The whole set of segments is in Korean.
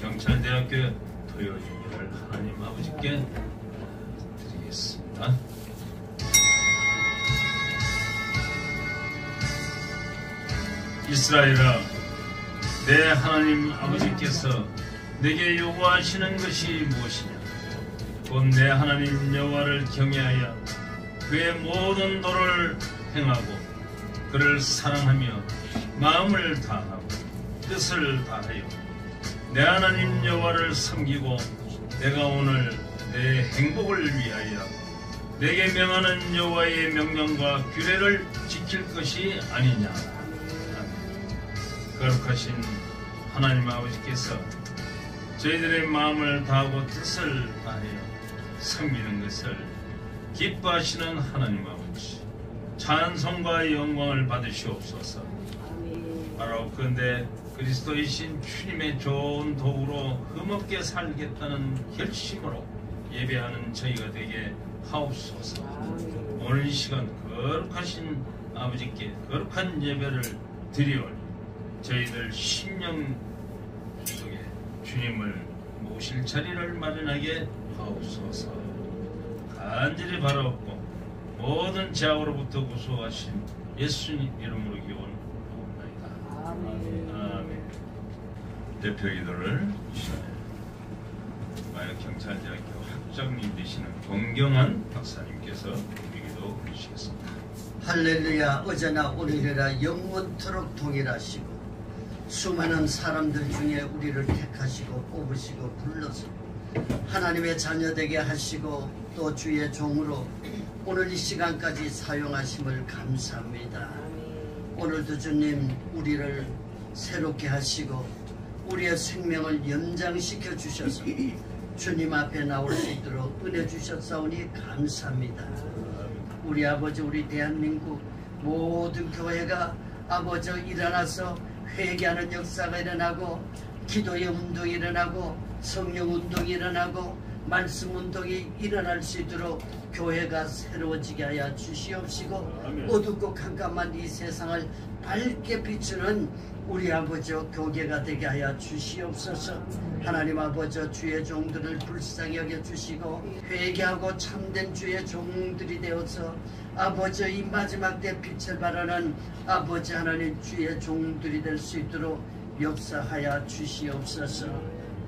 경찰대학교 토요일을 하나님 아버지께 드리겠습니다. 이스라엘아, 내 하나님 아버지께서 내게 요구하시는 것이 무엇이냐? 곧 내 하나님 여호와를 경외하여 그의 모든 도를 행하고 그를 사랑하며 마음을 다하고 뜻을 다하여 내 하나님 여호와를 섬기고 내가 오늘 내 행복을 위하여 내게 명하는 여호와의 명령과 규례를 지킬 것이 아니냐. 거룩하신 하나님 아버지께서 저희들의 마음을 다하고 뜻을 다하여 섬기는 것을 기뻐하시는 하나님 아버지, 찬송과 영광을 받으시옵소서. 바라옵건대 그리스도이신 주님의 좋은 도구로 흠없게 살겠다는 결심으로 예배하는 저희가 되게 하옵소서. 오늘 이 시간 거룩하신 아버지께 거룩한 예배를 드리오니 저희들 심령 속에 주님을 모실 자리를 마련하게 하옵소서. 간절히 바라옵고 모든 죄악으로부터 구속하신 예수님 이름으로 기원하옵나이다. 아멘. 대표 기도를 이 시간에 마약경찰대학교 학장님 되시는 권경한 박사님께서 기도 해주시겠습니다. 할렐루야. 어제나 오늘이라 영원토록 동일하시고 수많은 사람들 중에 우리를 택하시고 뽑으시고 불러서 하나님의 자녀되게 하시고 또 주의 종으로 오늘 이 시간까지 사용하심을 감사합니다. 오늘도 주님 우리를 새롭게 하시고 우리의 생명을 연장시켜 주셔서 주님 앞에 나올 수 있도록 은혜 주셨사오니 감사합니다. 우리 아버지, 우리 대한민국 모든 교회가 아버지 일어나서 회개하는 역사가 일어나고 기도의 운동이 일어나고 성령 운동이 일어나고 말씀 운동이 일어날 수 있도록 교회가 새로워지게 하여 주시옵시고 어둡고 캄캄한 이 세상을 밝게 비추는 우리 아버지 교계가 되게 하여 주시옵소서. 하나님 아버지 주의 종들을 불쌍히 여겨주시고 회개하고 참된 주의 종들이 되어서 아버지 이 마지막 때 빛을 발하는 아버지 하나님 주의 종들이 될 수 있도록 역사하여 주시옵소서.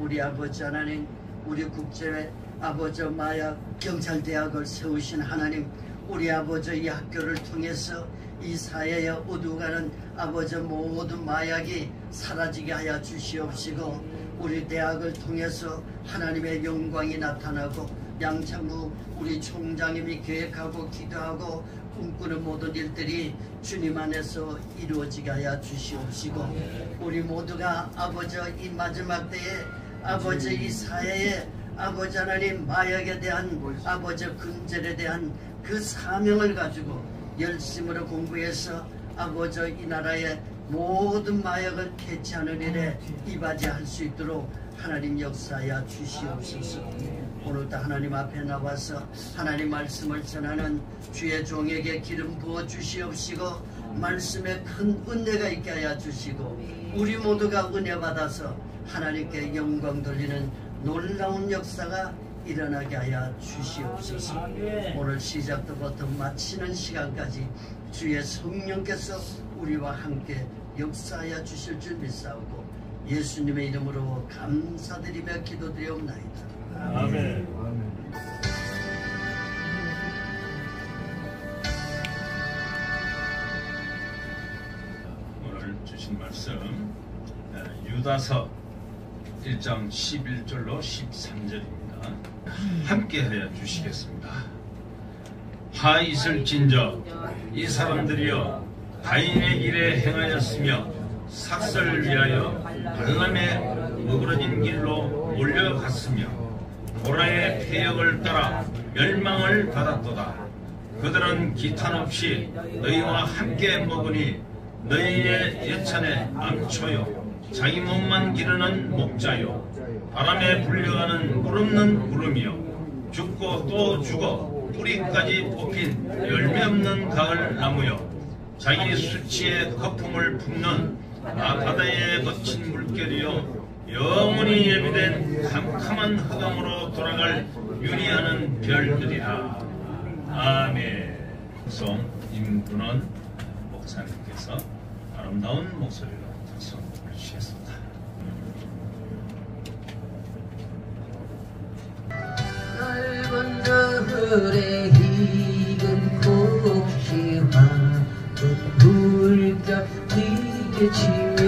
우리 아버지 하나님, 우리 국제 아버지 마약 경찰대학을 세우신 하나님, 우리 아버지 이 학교를 통해서 이 사회에 어두워가는 아버지 모든 마약이 사라지게 하여 주시옵시고 우리 대학을 통해서 하나님의 영광이 나타나고 양창구 우리 총장님이 계획하고 기도하고 꿈꾸는 모든 일들이 주님 안에서 이루어지게 하여 주시옵시고 우리 모두가 아버지 이 마지막 때에 아버지 이 사회에 아버지 하나님 마약에 대한 아버지 근절에 대한 그 사명을 가지고 열심으로 공부해서 아버지 이 나라의 모든 마약을 퇴치하는 일에 이바지할 수 있도록 하나님 역사하여 주시옵소서. 오늘도 하나님 앞에 나와서 하나님 말씀을 전하는 주의 종에게 기름 부어 주시옵시고 말씀에 큰 은혜가 있게 하여 주시고 우리 모두가 은혜 받아서 하나님께 영광 돌리는 놀라운 역사가 일어나게 하여 주시옵소서. 오늘 시작부터 마치는 시간까지 주의 성령께서 우리와 함께 역사하여 주실 줄 믿사오고 예수님의 이름으로 감사드리며 기도드리옵나이다. 아멘. 오늘 주신 말씀 유다서 1장 11절로 13절입니다. 함께 하여 주시겠습니다. 하 있을진저 이 사람들이여 가인의 길에 행하였으며 삭설을 위하여 발람의 어그러진 길로 몰려갔으며 고라의 폐역을 따라 멸망을 받았도다. 그들은 기탄 없이 너희와 함께 먹으니 너희의 예찬에 암초요 자기 몸만 기르는 목자요 바람에 불려가는 물 없는 구름이요 죽고 또 죽어 뿌리까지 뽑힌 열매 없는 가을 나무요 자기 수치의 거품을 품는 바다에 거친 물결이요 영원히 영원히 예비된 캄캄한 흑암으로 돌아갈 윤희하는 별들이라. 아멘. 송 임근원 목사님께서 아름다운 목소리로 특성을 주시겠습니다. 넓은 들에 익은 곡식화 물결 비치며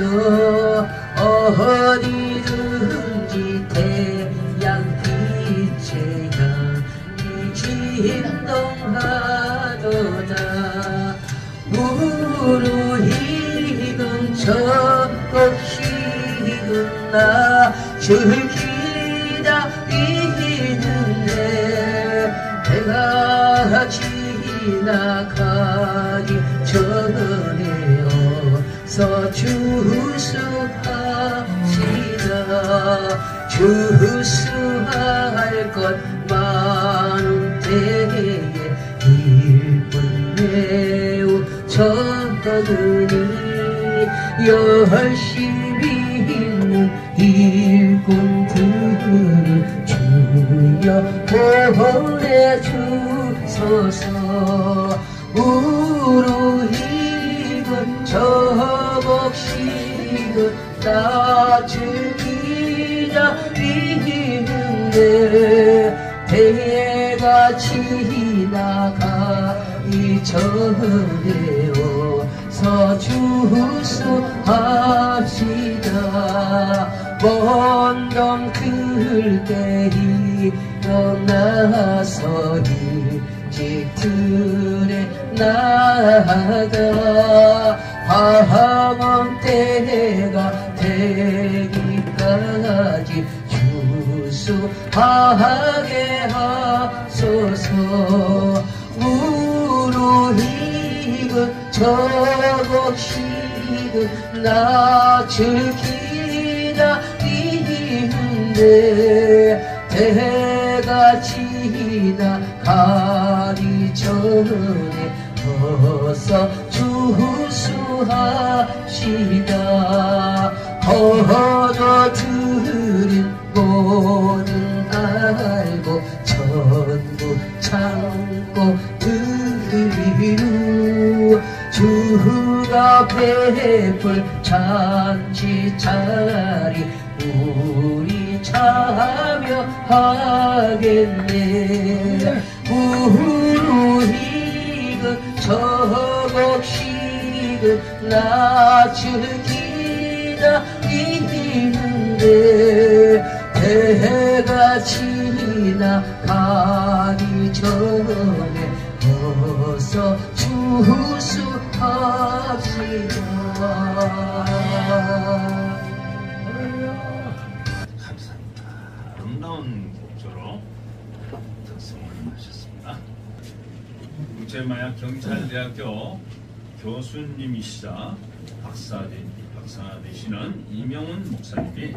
어디든지 태양빛에 향이 진동하도다. 무르익은 저 곡식은 낯을 기다리는데 해가 지나가기 전에 어서 주수합시다. 주수할 것 많은 때에 일꾼 매우 적으니 열심히 있는 일꾼들을 주여 보내주소서. 무르익은 저 곡식은 낯을 기다리는데 해가 지나가기 전에 어서 주수합시다. 먼 그때 일어나서 일찍 들에 나가 황혼 때가 되기까지 주수하게 하소서. 무르익은 저 곡식은 낯을 기다리는데 해가 지나가기 전에 어서 주수합시다. 거저들은 모든 알고 전부 참고 드리루. 주가 베풀 잔치 자리 우리 참여하겠네. 무르익은 저 곡식은 낯을 기다리는데 해가 지나가기 전에 어서 주수합시다. 감사합니다. 아름다운 곡조로 특성을 하셨습니다. 국제마약 경찰대학교 교수님이시자 박사 되시는 이명훈 목사님이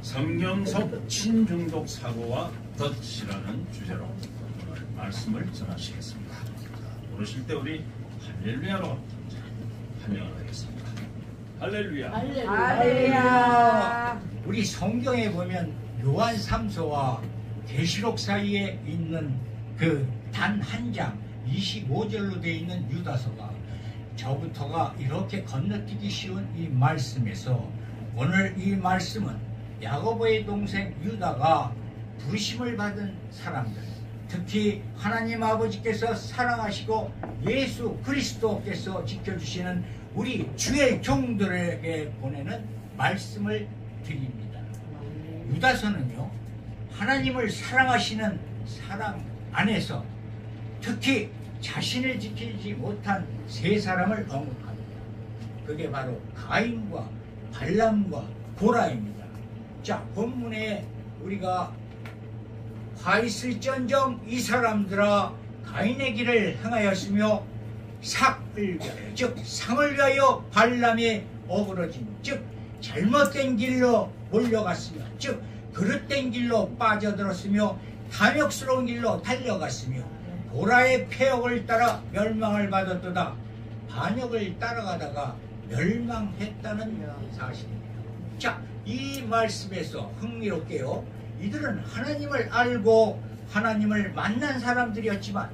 성경섭 친중독 사고와 덫이라는 주제로 오늘 말씀을 전하시겠습니다. 오르실 때 우리 할렐루야로 환영을 하겠습니다. 할렐루야. 할렐루야. 우리 성경에 보면 요한 3서와 계시록 사이에 있는 그 단 한 장 25절로 되어 있는 유다서가 저부터가 이렇게 건너뛰기 쉬운 이 말씀에서 오늘 이 말씀은 야고보의 동생 유다가 부르심을 받은 사람들, 특히 하나님 아버지께서 사랑하시고 예수 그리스도께서 지켜주시는 우리 주의 종들에게 보내는 말씀을 드립니다. 유다서는요, 하나님을 사랑하시는 사람 안에서 특히 자신을 지키지 못한 세 사람을 언급합니다. 그게 바로 가인과 발람과 고라입니다. 자, 본문에 우리가 화 있을지언정 이 사람들아 가인의 길을 행하였으며 삭을 위하여, 즉 상을 위하여 발람에 어그러진, 즉 잘못된 길로 몰려갔으며, 즉 그릇된 길로 빠져들었으며 탐욕스러운 길로 달려갔으며 고라의 폐역을 따라 멸망을 받았도다. 반역을 따라가다가 멸망했다는 사실입니다. 자, 이 말씀에서 흥미롭게요. 이들은 하나님을 알고 하나님을 만난 사람들이었지만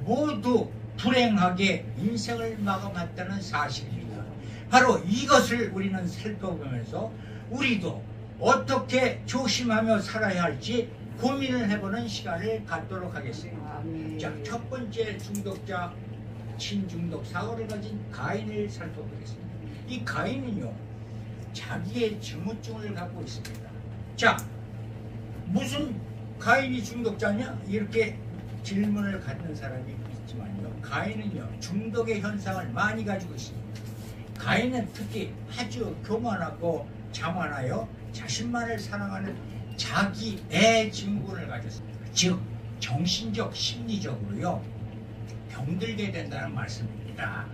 모두 불행하게 인생을 마감했다는 사실입니다. 바로 이것을 우리는 살펴보면서 우리도 어떻게 조심하며 살아야 할지 고민을 해보는 시간을 갖도록 하겠습니다. 자, 첫 번째 중독자, 친중독 사고를 가진 가인을 살펴보겠습니다. 이 가인은요, 자기의 증후증을 갖고 있습니다. 자, 무슨 가인이 중독자냐? 이렇게 질문을 갖는 사람이 있지만요, 가인은요, 중독의 현상을 많이 가지고 있습니다. 가인은 특히 아주 교만하고 자만하여 자신만을 사랑하는 자기애 증후군을 가졌습니다. 즉 정신적, 심리적으로요 병들게 된다는 말씀입니다.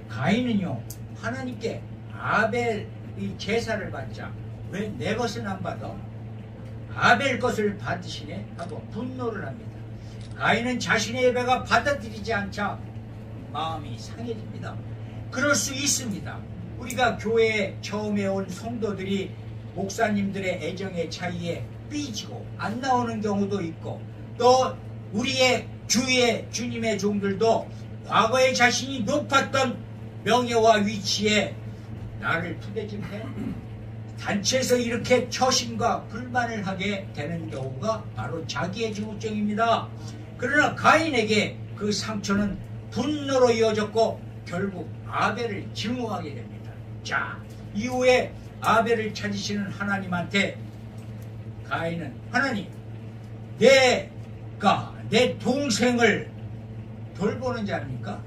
가인은요 하나님께 아벨이 제사를 받자 왜 내 것은 안 받아? 아벨 것을 받으시네? 하고 분노를 합니다. 가인은 자신의 예배가 받아들이지 않자 마음이 상해집니다. 그럴 수 있습니다. 우리가 교회에 처음에 온 성도들이 목사님들의 애정의 차이에 삐지고 안 나오는 경우도 있고, 또 우리의 주위의 주님의 종들도 과거에 자신이 높았던 명예와 위치에 나를 푸대질해 단체에서 이렇게 처신과 불만을 하게 되는 경우가 바로 자기의 증후증입니다. 그러나 가인에게 그 상처는 분노로 이어졌고 결국 아벨을 증오하게 됩니다. 자, 이후에 아벨을 찾으시는 하나님한테 가인은 하나님, 내가 내 동생을 돌보는 자입니까?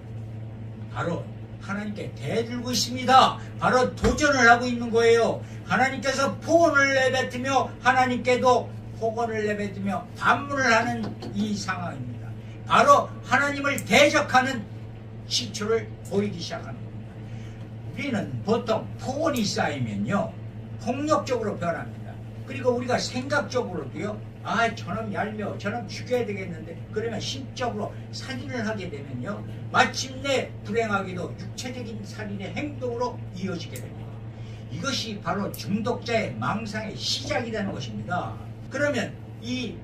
바로 하나님께 대들고 있습니다. 바로 도전을 하고 있는 거예요. 하나님께서 폭언을 내뱉으며 하나님께도 폭언을 내뱉으며 반문을 하는 이 상황입니다. 바로 하나님을 대적하는 시초를 보이기 시작합니다. 우리는 보통 폭언이 쌓이면요 폭력적으로 변합니다. 그리고 우리가 생각적으로도요, 아 저놈 얄미워, 저놈 죽여야 되겠는데, 그러면 심적으로 살인을 하게 되면요 마침내 불행하게도 육체적인 살인의 행동으로 이어지게 됩니다. 이것이 바로 중독자의 망상의 시작이 되는 것입니다. 그러면 이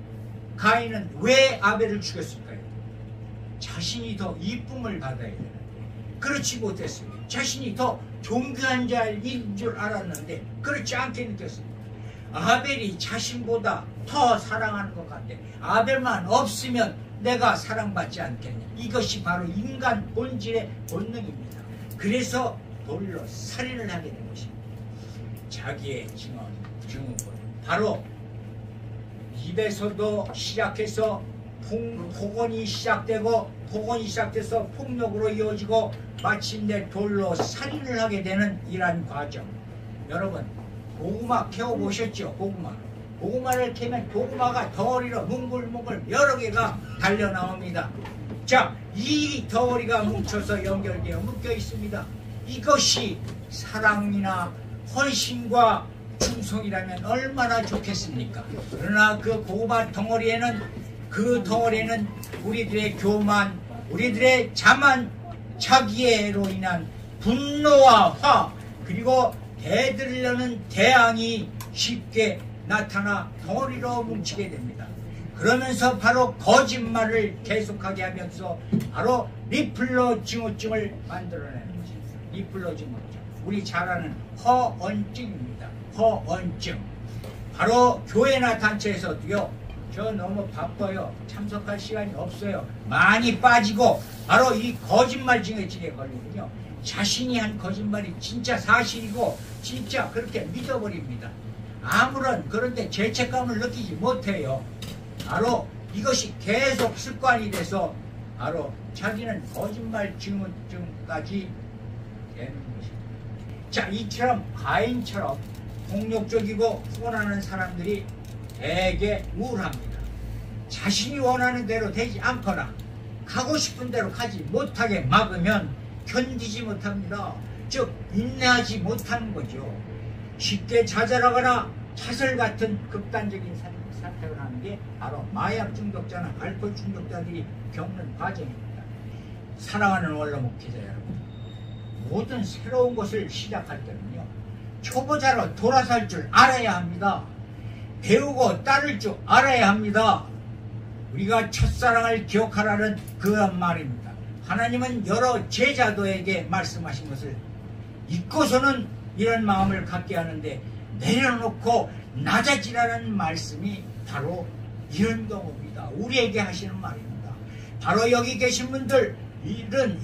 가인은 왜 아벨을 죽였을까요? 자신이 더 이쁨을 받아야 되는데 그렇지 못했습니다. 자신이 더 존귀한 자인 줄 알았는데 그렇지 않게 느꼈습니다. 아벨이 자신보다 더 사랑하는 것 같아. 아벨만 없으면 내가 사랑받지 않겠냐. 이것이 바로 인간 본질의 본능입니다. 그래서 돌로 살인을 하게 된 것입니다. 자기의 증언 바로 입에서도 시작해서 폭언이 시작되고 폭언이 시작돼서 폭력으로 이어지고 마침내 돌로 살인을 하게 되는 이러한 과정. 여러분 고구마 캐워보셨죠? 고구마를 캐면 고구마가 덩어리로 뭉글뭉글 여러 개가 달려 나옵니다. 자, 이 덩어리가 뭉쳐서 연결되어 묶여 있습니다. 이것이 사랑이나 헌신과 충성이라면 얼마나 좋겠습니까? 그러나 그 고구마 덩어리에는 우리들의 교만, 우리들의 자만, 자기애로 인한 분노와 화, 그리고 대들려는 대항이 쉽게 나타나 덩어리로 뭉치게 됩니다. 그러면서 바로 거짓말을 계속하게 하면서 바로 리플러 증후증을 만들어내는 것입니다. 리플러 증후증, 우리 잘 아는 허언증입니다. 허언증. 바로 교회나 단체에서도요, 저 너무 바빠요, 참석할 시간이 없어요, 많이 빠지고 바로 이 거짓말증에 걸리군요. 자신이 한 거짓말이 진짜 사실이고 진짜 그렇게 믿어버립니다. 아무런 그런데 죄책감을 느끼지 못해요. 바로 이것이 계속 습관이 돼서 바로 자기는 거짓말 증후증까지 되는 것입니다. 자, 이처럼 가인처럼 폭력적이고 후원하는 사람들이 되게 우울합니다. 자신이 원하는 대로 되지 않거나 가고 싶은 대로 가지 못하게 막으면 견디지 못합니다. 즉 인내하지 못하는 거죠. 쉽게 좌절하거나 자살 같은 극단적인 사태를 하는 게 바로 마약 중독자나 알코올 중독자들이 겪는 과정입니다. 사랑하는 원로 목회자 여러분, 모든 새로운 것을 시작할 때는요 초보자로 돌아설 줄 알아야 합니다. 배우고 따를 줄 알아야 합니다. 우리가 첫사랑을 기억하라는 그런 말입니다. 하나님은 여러 제자도에게 말씀하신 것을 잊고서는 이런 마음을 갖게 하는데 내려놓고 낮아지라는 말씀이 바로 이런 경우입니다. 우리에게 하시는 말입니다. 바로 여기 계신 분들,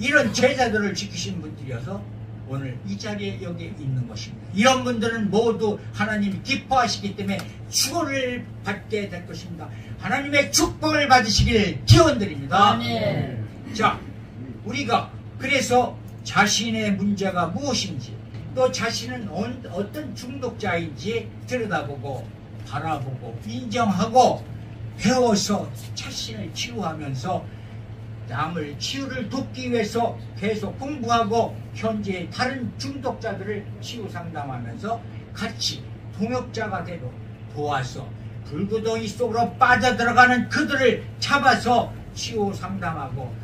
이런 제자들을 지키신 분들이어서 오늘 이 자리에 여기 있는 것입니다. 이런 분들은 모두 하나님이 기뻐하시기 때문에 축원을 받게 될 것입니다. 하나님의 축복을 받으시길 기원드립니다. 아멘. 자, 우리가 그래서 자신의 문제가 무엇인지 또 자신은 어떤 중독자인지 들여다보고 바라보고 인정하고 배워서 자신을 치유하면서 남을 치유를 돕기 위해서 계속 공부하고 현재 다른 중독자들을 치유 상담하면서 같이 동역자가 되고 도와서 불구덩이 속으로 빠져들어가는 그들을 잡아서 치유 상담하고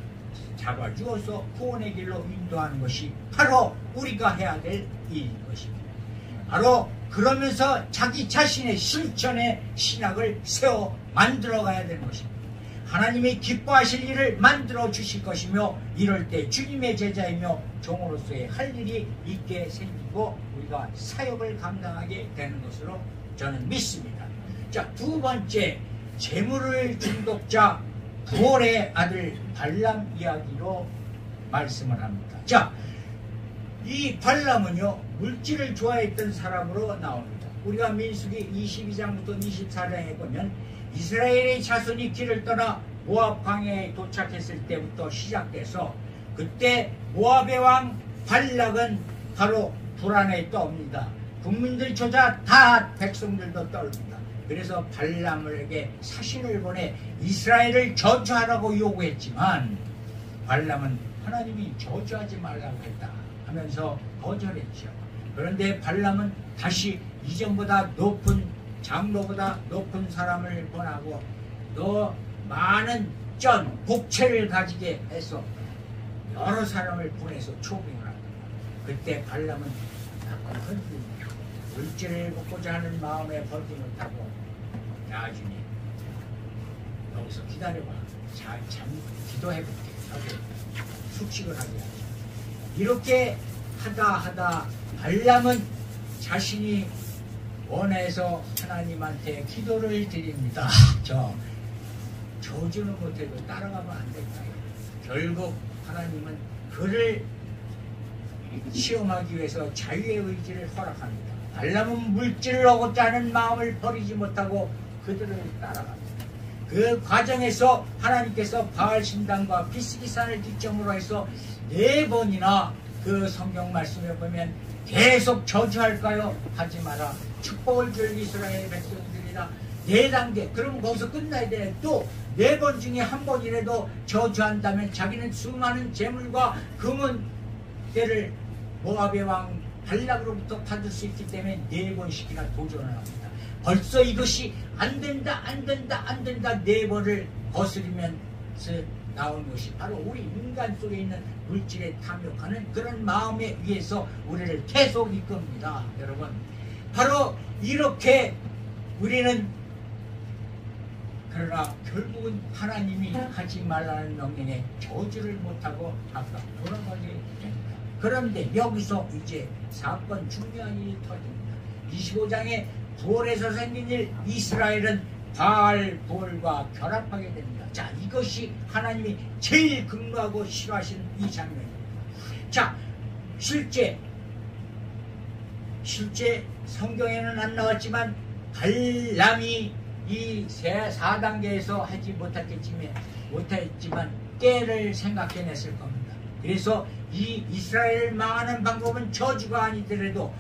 잡아주어서 구원의 길로 인도하는 것이 바로 우리가 해야 될 일인 것입니다. 바로 그러면서 자기 자신의 실천의 신학을 세워 만들어가야 되는 것입니다. 하나님이 기뻐하실 일을 만들어 주실 것이며 이럴 때 주님의 제자이며 종으로서의 할 일이 있게 생기고 우리가 사역을 감당하게 되는 것으로 저는 믿습니다. 자, 두 번째, 재물을 중독자 부올의 아들 발람 이야기로 말씀을 합니다. 자, 이 발람은요 물질을 좋아했던 사람으로 나옵니다. 우리가 민수기 22장부터 24장에 보면 이스라엘의 자손이 길을 떠나 모압 광야에 도착했을 때부터 시작돼서 그때 모압의 왕 발락은 바로 불안에 떠옵니다. 국민들조차 다 백성들도 떨립니다. 그래서 발람에게 사신을 보내 이스라엘을 저주하라고 요구했지만 발람은 하나님이 저주하지 말라고 했다 하면서 거절했죠. 그런데 발람은 다시 이전보다 높은 장로보다 높은 사람을 보내고 너 많은 복채를 가지게 해서 여러 사람을 보내서 초빙을 합니다. 그때 발람은 약간 흔들립니다. 물질을 먹고자 하는 마음에 벌지 못하고 나중에 여기서 기다려봐. 참 기도해볼게 하고 숙식을 하게 하죠. 이렇게 하다 발람은 자신이 원해서 하나님한테 기도를 드립니다. 저주는 못해도 따라가면 안 될까요? 결국 하나님은 그를 시험하기 위해서 자유의 의지를 허락합니다. 발람은 물질을 얻고자 하는 마음을 버리지 못하고 그들을 따라갑니다. 그 과정에서 하나님께서 바알신당과 비스기산을 기점으로 해서 4번이나 그 성경 말씀에 보면 계속 저주할까요? 하지 마라. 축복을 줄 이스라엘 백성들이라 4단계. 그럼 거기서 끝나야 돼. 또 4번 중에 1번이라도 저주한다면 자기는 수많은 재물과 금은대를 모압의 왕 발락으로부터 받을 수 있기 때문에 4번씩이나 도전을 합니다. 벌써 이것이 안 된다 4번을 거스리면서 나온 것이 바로 우리 인간 속에 있는 물질에 탐욕하는 그런 마음에 의해서 우리를 계속 이끕니다. 여러분, 바로 이렇게 우리는 그러나 결국은 하나님이 하지 말라는 명령에 저주를 못하고 아까 돌아가게 됩니다. 그런데 여기서 이제 사건 중요한 일이 터집니다. 25장에 부올에서 생긴 일, 이스라엘은 바알 부올과 결합하게 됩니다. 자, 이것이 하나님이 제일 극노하고 싫어하시는 이 장면입니다. 자, 실제 성경에는 안 나왔지만 발람이 이 4단계에서 하지 못했지만 때를 생각해냈을 겁니다. 그래서 이 이스라엘을 망하는 방법은 저주가 아니더라도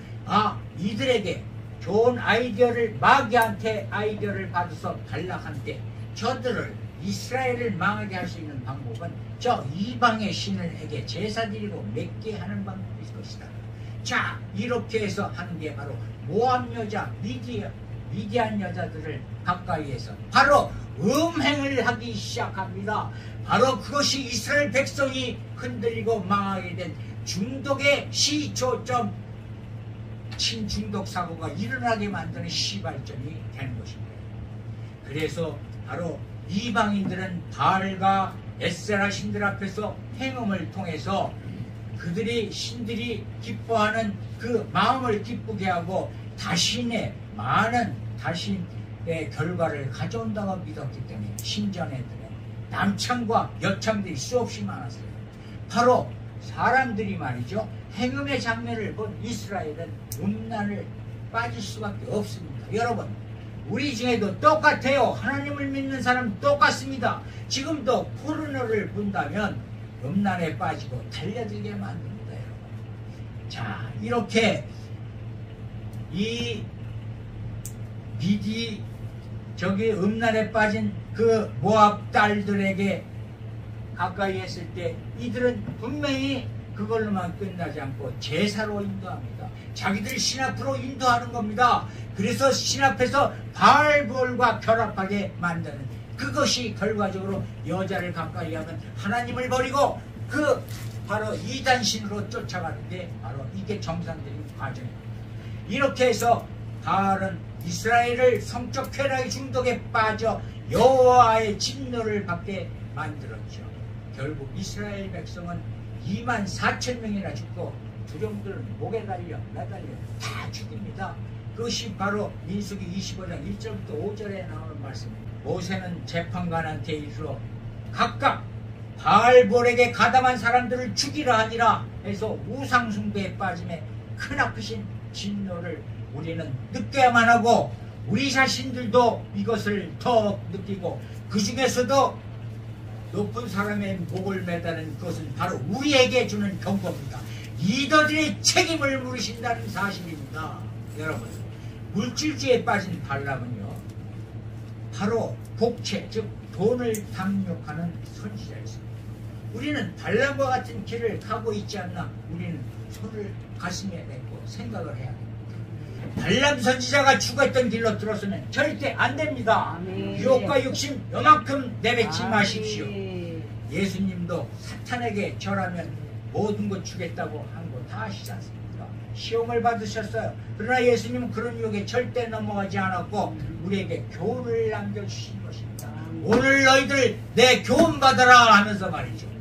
이들에게 좋은 아이디어를 마귀한테 아이디어를 받아서 발락한테 저들을 이스라엘을 망하게 할 수 있는 방법은 저 이방의 신을에게 제사 드리고 맺게 하는 방법일 것이다. 자, 이렇게 해서 하는 게 바로 모압 여자 미디안 여자들을 가까이에서 바로 음행을 하기 시작합니다. 바로 그것이 이스라엘 백성이 흔들리고 망하게 된 중독의 시초점 친중독 사고가 일어나게 만드는 시발점이 되는 것입니다. 그래서 바로 이방인들은 바알과 에세라 신들 앞에서 행음을 통해서 그들이 신들이 기뻐하는 그 마음을 기쁘게 하고 자신의 결과를 가져온다고 믿었기 때문에 신전에들은 남창과 여창들이 수없이 많았어요. 바로 사람들이 말이죠, 행음의 장면을 본 이스라엘은 음란을 빠질 수밖에 없습니다. 여러분, 우리 중에도 똑같아요. 하나님을 믿는 사람 똑같습니다. 지금도 포르노를 본다면 음란에 빠지고 달려들게 만듭니다, 여러분. 자, 이렇게 이 음란에 빠진 그 모압 딸들에게 가까이 했을 때 이들은 분명히 그걸로만 끝나지 않고 제사로 인도합니다. 자기들 신 앞으로 인도하는 겁니다. 그래서 신 앞에서 바알볼과 결합하게 만드는, 그것이 결과적으로 여자를 가까이 하면 하나님을 버리고 그 바로 이단신으로 쫓아가는데 바로 이게 정상적인 과정입니다. 이렇게 해서 바알은 이스라엘을 성적 쾌락의 중독에 빠져 여호와의 진노를 받게 만들었죠. 결국 이스라엘 백성은 24,000명이나 죽고 두령들은 목에 달려 매달려 다 죽입니다. 그것이 바로 민수기 25장 1절부터 5절에 나오는 말씀입니다. 모세는 재판관한테 이르러 각각 바알볼에게 가담한 사람들을 죽이라 하니라 해서 우상숭배에 빠짐에 크나크신 진노를 우리는 느껴야만 하고, 우리 자신들도 이것을 더 느끼고, 그 중에서도 높은 사람의 목을 매다는 것은 바로 우리에게 주는 경고입니다. 리더들의 책임을 물으신다는 사실입니다. 여러분, 물질주의에 빠진 발람은요, 바로 복채, 즉 돈을 탐욕하는 선지자였습니다. 우리는 발람과 같은 길을 가고 있지 않나? 우리는 손을 가슴에 맺고 생각을 해야 됩니다. 발람 선지자가 죽었던 길로 들어서면 절대 안 됩니다. 유혹과 욕심 요만큼 내뱉지 마십시오. 예수님도 사탄에게 절하면 모든 것 주겠다고 한 거 다 아시지 않습니까? 시험을 받으셨어요. 그러나 예수님은 그런 유혹에 절대 넘어가지 않았고 우리에게 교훈을 남겨주신 것입니다. 오늘 너희들 내 교훈 받아라 하면서 말이죠.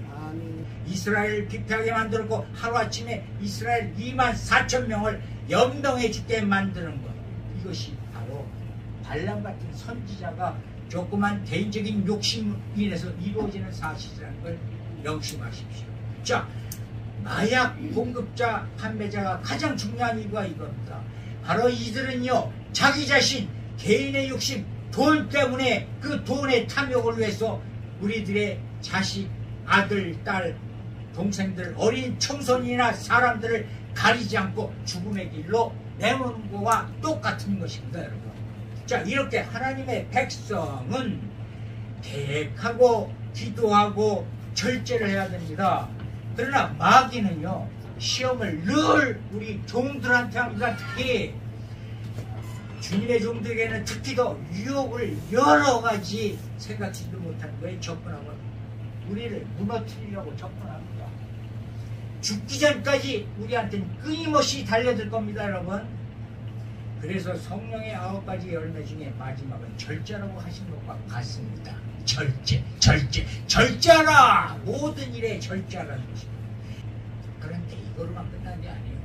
이스라엘을 피폐하게 만들었고 하루아침에 이스라엘 24,000명을 염동해 죽게 만드는 것, 이것이 바로 발람 같은 선지자가 조그만 개인적인 욕심으로 인해서 이루어지는 사실이라는 걸 명심하십시오. 자, 마약 공급자, 판매자가 가장 중요한 이유가 이겁니다. 바로 이들은요, 자기 자신, 개인의 욕심, 돈 때문에 그 돈의 탐욕을 위해서 우리들의 자식, 아들, 딸, 동생들, 어린 청소년이나 사람들을 가리지 않고 죽음의 길로 내모는 것과 똑같은 것입니다, 여러분. 자, 이렇게 하나님의 백성은 계획하고 기도하고 절제를 해야 됩니다. 그러나 마귀는요, 시험을 늘 우리 종들한테 합니다. 특히 주님의 종들에게는 특히 더 유혹을 여러 가지 생각지도 못하는 거에 접근하고 우리를 무너뜨리려고 접근합니다. 죽기 전까지 우리한테는 끊임없이 달려들 겁니다, 여러분. 그래서 성령의 9가지 열매 중에 마지막은 절제라고 하신 것과 같습니다. 절제하라! 모든 일에 절제하라는 것입니다. 그런데 이거로만 끝난 게 아니에요.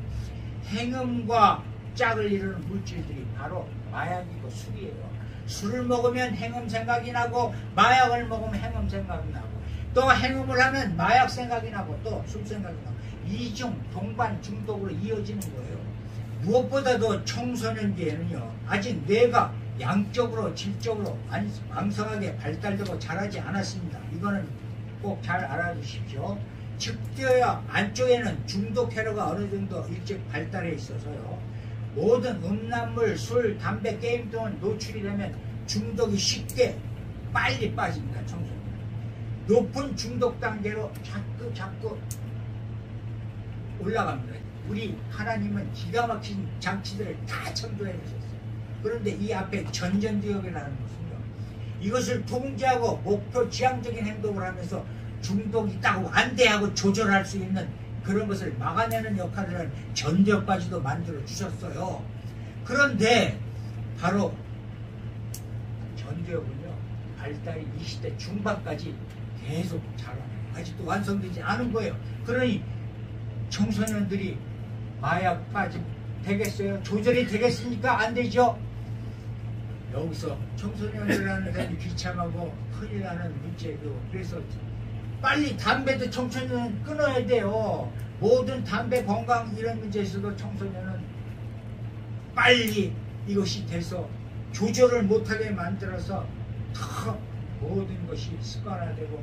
행음과 짝을 이루는 물질들이 바로 마약이고 술이에요. 술을 먹으면 행음 생각이 나고, 마약을 먹으면 행음 생각이 나고, 또 행음을 하면 마약 생각이 나고, 또 술 생각이 나고, 이중 동반 중독으로 이어지는 거예요. 무엇보다도 청소년기에는요, 아직 뇌가 양적으로 질적으로 왕성하게 발달되고 자라지 않았습니다. 이거는 꼭 잘 알아주십시오. 즉되어야 안쪽에는 중독 회로가 어느 정도 일찍 발달해 있어서요, 모든 음란물, 술, 담배, 게임 등은 노출이 되면 중독이 쉽게 빨리 빠집니다. 청소년 높은 중독 단계로 자꾸 올라갑니다. 우리 하나님은 기가 막힌 장치들을 다 창조해 주셨어요. 그런데 이 앞에 전전두엽이라는 것은요, 이것을 통제하고 목표 지향적인 행동을 하면서 중독이 있다고 안대하고 조절할 수 있는 그런 것을 막아내는 역할을 전도역까지도 만들어 주셨어요. 그런데 바로 전도역은요, 발달이 20대 중반까지 계속 자라나요. 아직도 완성되지 않은 거예요. 그러니 청소년들이 마약 빠지 되겠어요? 조절이 되겠습니까? 안 되죠? 여기서 청소년이라는 데는 비참하고 큰일 나는 문제고, 그래서 빨리 담배도 청소년은 끊어야 돼요. 모든 담배 건강 이런 문제에서도 청소년은 빨리 이것이 돼서 조절을 못하게 만들어서 다 모든 것이 습관화되고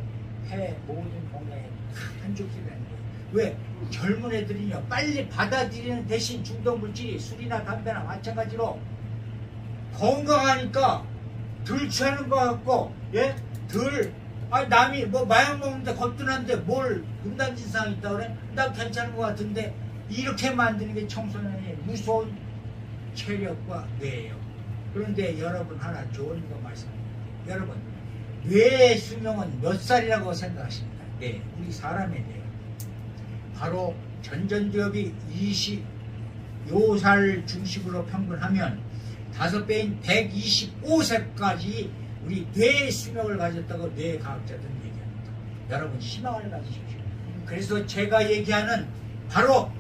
폐 모든 건강에 안 좋게 되는 거예요. 왜? 젊은 애들이요 빨리 받아들이는 대신 중독물질이 술이나 담배나 마찬가지로 건강하니까 덜 취하는 것 같고, 예? 남이 뭐 마약 먹는데 거뜬한데 뭘 음란진상이 있다 그래? 나 괜찮은 것 같은데, 이렇게 만드는 게 청소년의 무서운 체력과 뇌예요. 그런데 여러분 하나 좋은 거 말씀드릴게요. 여러분, 뇌의 수명은 몇 살이라고 생각하십니까? 네, 우리 사람의 뇌. 바로 전전두엽이 25살 중심으로 평균하면 5배인 125세까지 우리 뇌의 수명을 가졌다고 뇌과학자들은 얘기합니다. 여러분 희망을 가지십시오. 그래서 제가 얘기하는 바로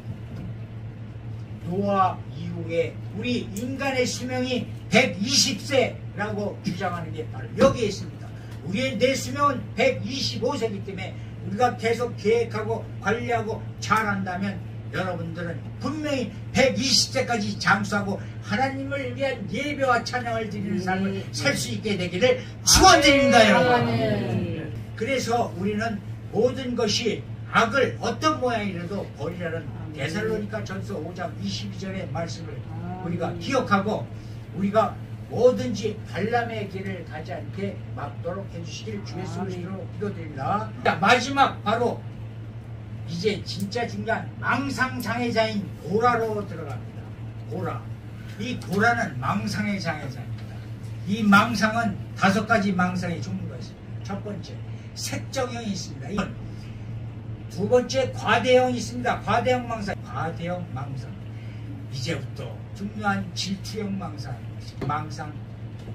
노아 이후에 우리 인간의 수명이 120세라고 주장하는 게 바로 여기에 있습니다. 우리의 뇌 수명은 125세이기 때문에 우리가 계속 계획하고 관리하고 잘한다면 여러분들은 분명히 120세까지 장수하고 하나님을 위한 예배와 찬양을 드리는 삶을 살 수 있게 되기를 축원드립니다, 여러분. 그래서 우리는 모든 것이 악을 어떤 모양이라도 버리라는 데살로니가 전서 5장 22절의 말씀을 우리가 기억하고 우리가 뭐든지 발람의 길을 가지 않게 막도록 해주시길 주 예수 그리스도로 기도드립니다. 자, 마지막 바로 이제 진짜 중요한 망상장애자인 고라로 들어갑니다. 고라. 이 고라는 망상의 장애자입니다. 이 망상은 5가지 망상의 종류가 있습니다. 첫 번째, 색정형이 있습니다. 두 번째, 과대형이 있습니다. 과대형 망상. 과대형 망상. 이제부터 중요한 질투형 망상.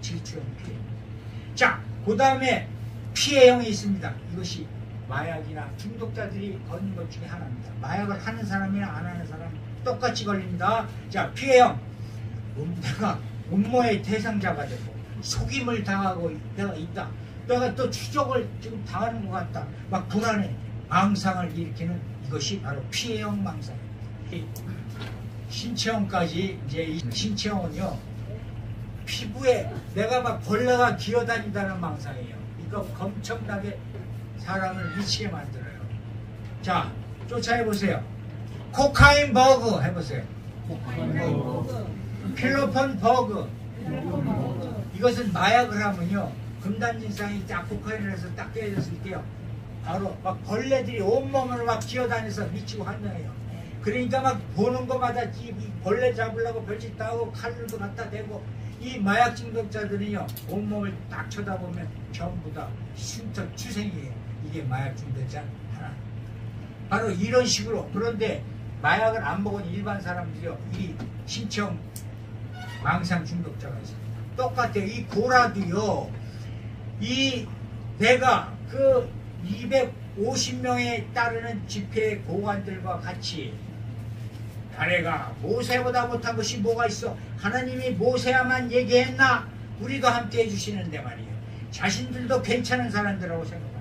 질투형 피해. 자, 그 다음에 피해형이 있습니다. 이것이 마약이나 중독자들이 걷는 것 중에 하나입니다. 마약을 하는 사람이나 안 하는 사람 똑같이 걸립니다. 자, 피해형. 내가 음모의 대상자가 되고 속임을 당하고 내가 있다. 내가 또 추적을 지금 당하는 것 같다. 막 불안해. 망상을 일으키는 이것이 바로 피해형 망상입니다. 신체형까지 이제 이 신체형은요, 피부에 내가 막 벌레가 기어다닌다는 망상이에요. 이거 엄청나게 사람을 미치게 만들어요. 자, 쫓아해보세요. 코카인 버그 해보세요. 필로폰 버그. 이것은 마약을 하면요, 금단진상이 딱 코카인을 해서 딱 깨졌을 때요, 바로 막 벌레들이 온몸을 막 기어다녀서 미치고 한다해요. 그러니까 막 보는 것마다 이 벌레 잡으려고 별짓 다 하고 칼들도 갖다 대고, 이 마약 중독자들은요, 온몸을 딱 쳐다보면 전부 다 흉터 추생이에요. 이게 마약 중독자 하나. 바로 이런 식으로. 그런데 마약을 안 먹은 일반 사람들이요, 이 신청 망상 중독자가 있습니다. 똑같아요. 이 고라도요, 이 내가 그 250명에 따르는 집회 고관들과 같이 자네가 모세보다 못한 것이 뭐가 있어? 하나님이 모세야만 얘기했나? 우리도 함께 해주시는데 말이에요. 자신들도 괜찮은 사람들이라고 생각합니다.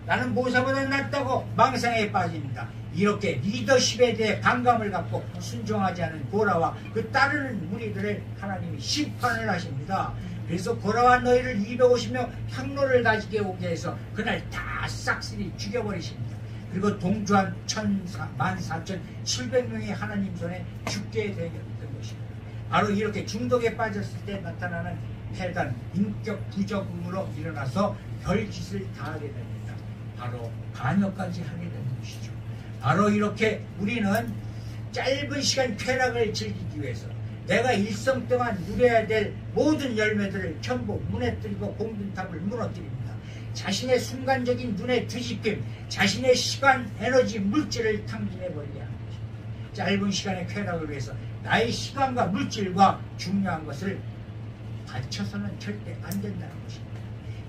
나는 모세보다 낫다고 망상에 빠집니다. 이렇게 리더십에 대해 반감을 갖고 순종하지 않은 고라와 그 따르는 무리들을 하나님이 심판을 하십니다. 그래서 고라와 너희를 250명 향로를 가지게 오게 해서 그날 다 싹쓸이 죽여버리십니다. 그리고 동조한 14,700명이 하나님 손에 죽게 되었던 것입니다. 바로 이렇게 중독에 빠졌을 때 나타나는 폐단, 인격 부적응으로 일어나서 별짓을 다하게 됩니다. 바로 반역까지 하게 되는 것이죠. 바로 이렇게 우리는 짧은 시간 쾌락을 즐기기 위해서 내가 일생 동안 누려야 될 모든 열매들을 전부 무너뜨리고 공든탑을 무너뜨립니다. 자신의 순간적인 눈의 뒤집김, 자신의 시간, 에너지, 물질을 탕진해버리게 하는 것입니다. 짧은 시간의 쾌락을 위해서 나의 시간과 물질과 중요한 것을 바쳐서는 절대 안 된다는 것입니다.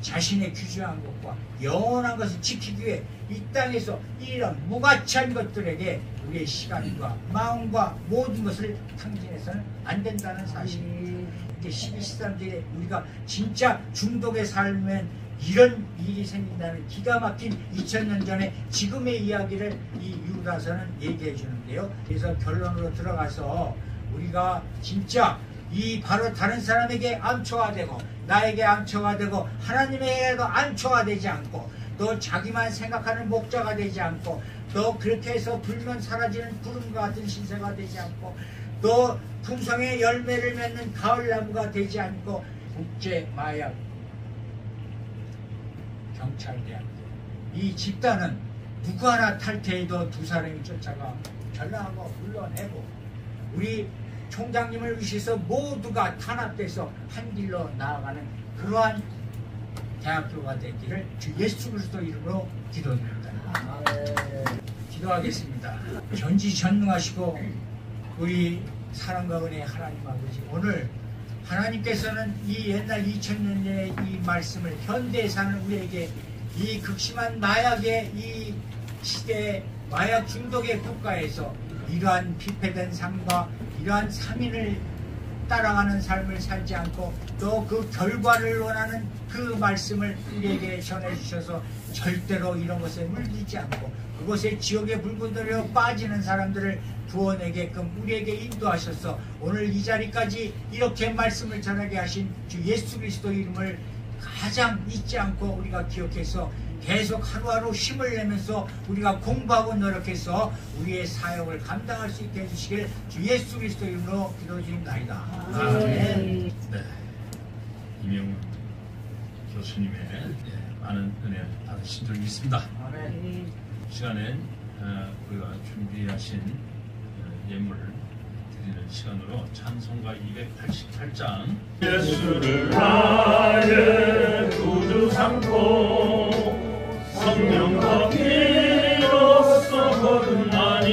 자신의 귀중한 것과 영원한 것을 지키기 위해 이 땅에서 이런 무가치한 것들에게 우리의 시간과 마음과 모든 것을 탕진해서는 안 된다는 사실입니다. 이제 12.13절에 우리가 진짜 중독의 삶엔 이런 일이 생긴다는 기가 막힌 2000년 전에 지금의 이야기를 이 유다서는 얘기해 주는데요. 그래서 결론으로 들어가서 우리가 진짜 이 바로 다른 사람에게 암초가 되고 나에게 암초가 되고 하나님에게도 암초가 되지 않고 또 자기만 생각하는 목자가 되지 않고 또 그렇게 해서 불면 사라지는 구름과 같은 신세가 되지 않고 또 품성의 열매를 맺는 가을나무가 되지 않고 국제 마약 경찰대학교 이 집단은 누구 하나 탈퇴해도 두 사람이 쫓아가 전락하고 물러내고 우리 총장님을 위해서 모두가 탄압돼서 한 길로 나아가는 그러한 대학교가 되기를 주 예수 그리스도 이름으로 기도드립니다. 기도하겠습니다. 전지전능하시고 우리 사랑과 은혜의 하나님 아버지, 오늘 하나님께서는 이 옛날 2000년 전의 이 말씀을 현대에 사는 우리에게 이 극심한 마약의 이 시대의 마약 중독의 국가에서 이러한 피폐된 삶과 이러한 삶인을 따라가는 삶을 살지 않고 또 그 결과를 원하는 그 말씀을 우리에게 전해주셔서 절대로 이런 것에 물들지 않고 그것에 지옥의 불꽃으로 빠지는 사람들을 구원하게끔 우리에게 인도하셔서 오늘 이 자리까지 이렇게 말씀을 전하게 하신 주 예수 그리스도 이름을 가장 잊지 않고 우리가 기억해서 계속 하루하루 힘을 내면서 우리가 공부하고 노력해서 우리의 사역을 감당할 수 있게 해주시길 주 예수 그리스도 이름으로 기도드립니다. 아멘. 네, 이명훈 교수님의 많은 은혜 받으신 줄 믿습니다. 아멘. 시간엔 우리가 준비하신 예물을 드리는 시간으로 찬송가 288장 예수를 나의 구주 삼고 성령과 피로써 거듭나니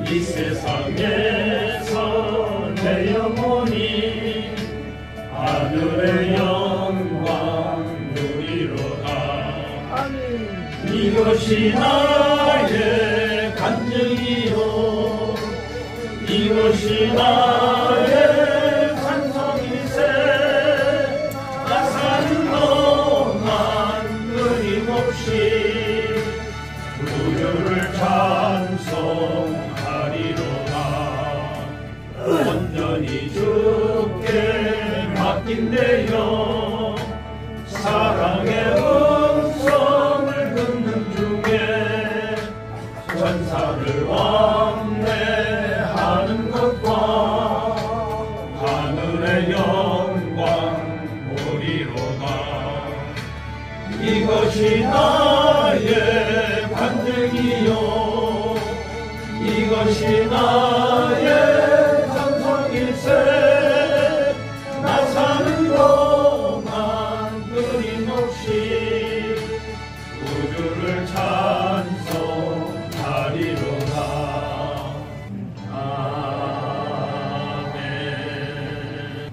이 세상에서 내 영혼이 하늘의 영광 누리로다. 이것이 나의 간증이요 이것이 나의 찬송일세. 나 사는 동안 끊임없이 구주를 찬송하리로다. 온전히 주께 맡긴 내 영 사랑의 음성을 듣는 중에 천사를 왕래하는 것과 하늘의 영광 보리로다. 이것이 나의 간증이요 이것이 나의 찬송일세. 나 사는 동안 끊임없이 구주를 찬송하리로다. 아멘.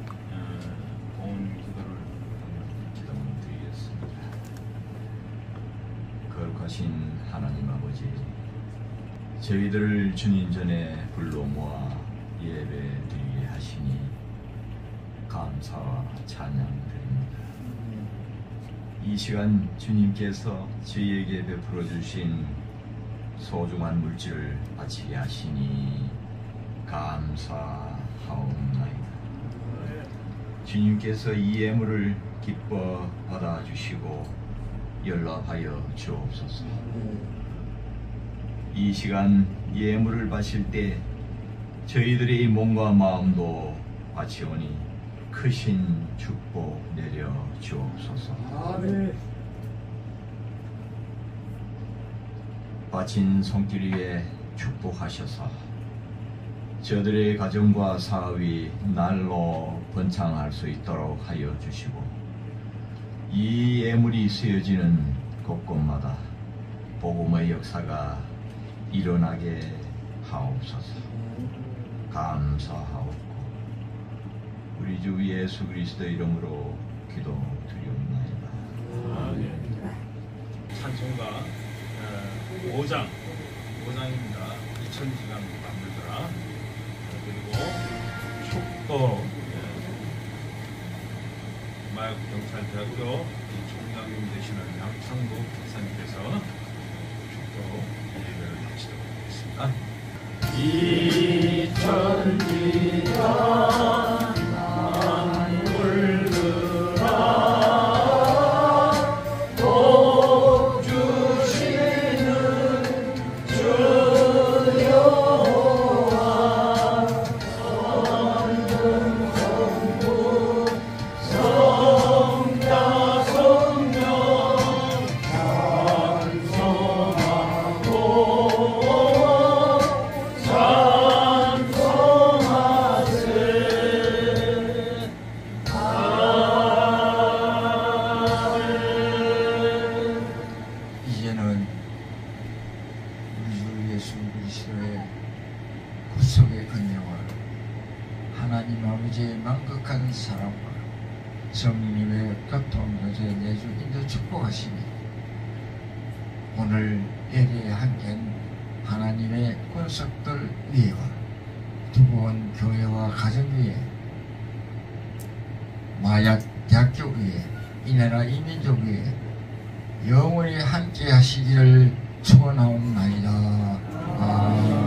온 기도를 드리겠습니다. 거룩하신 하나님 아버지, 저희들을 주님 전에 불러 모아 예배 드리게 하시니 감사와 찬양드립니다. 이 시간 주님께서 저희에게 베풀어 주신 소중한 물질을 바치게 하시니 감사하옵나이다. 주님께서 이 예물을 기뻐 받아주시고 연락하여 주옵소서. 이 시간 예물을 바칠 때 저희들의 몸과 마음도 바치오니 크신 축복 내려 주옵소서. 아멘. 바친 손길 위에 축복하셔서 저들의 가정과 사업이 날로 번창할 수 있도록 하여 주시고 이 예물이 쓰여지는 곳곳마다 복음의 역사가 일어나게 하옵소서. 감사하옵고 우리 주 예수 그리스도의 이름으로 기도드리옵나이다. 찬송가 5장입니다. 2000시간 만들더라. 그리고 축도 마약 경찰대학교 총장님 되시는 양창국 박사님께서 축도 예배를 마치도록 하겠습니다. 2000시간 하나님 아버지의 만극한 사랑과 성령님의 교통교제 내주 인도 축복하시니 오늘 예배에 함께한 하나님의 권속들 위에와 두고온 교회와 가정 위에 마약 대학교 위에 이 나라 이민족 위에 영원히 함께 하시기를 축원하옵나이다. 아멘.